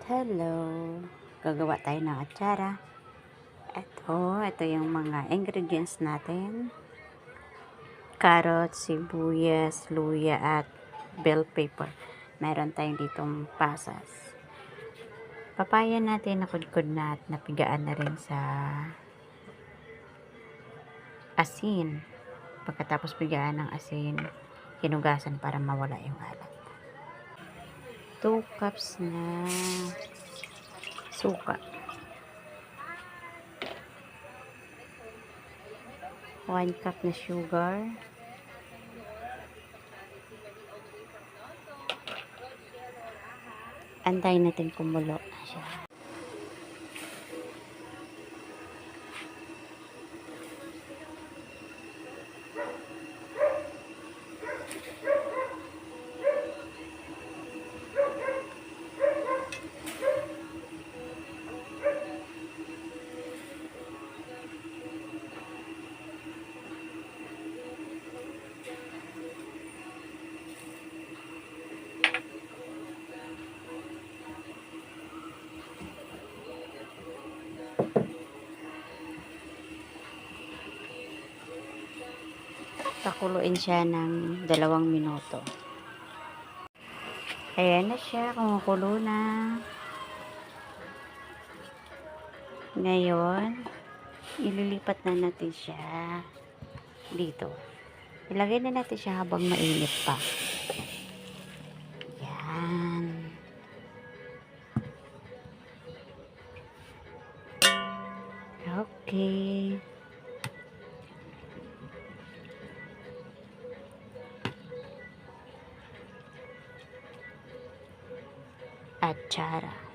Hello! Gagawa tayo ng atsara. Ito yung mga ingredients natin. Carrots, sibuyas, luya at bell pepper. Meron tayong ditong pasas. Papaya natin nakudkod na at napigaan na rin sa asin. Pagkatapos pigaan ng asin, hinugasan para mawala yung alat. 2 cups na suka. 1 cup na sugar. Antayin natin kumulo na siya. Pakuluin siya ng 2 minuto. Ayan na siya, kumukulo na. Ngayon, ililipat na natin siya dito. Ilagay na natin siya habang mainit pa. Yan. Okay. Atsara.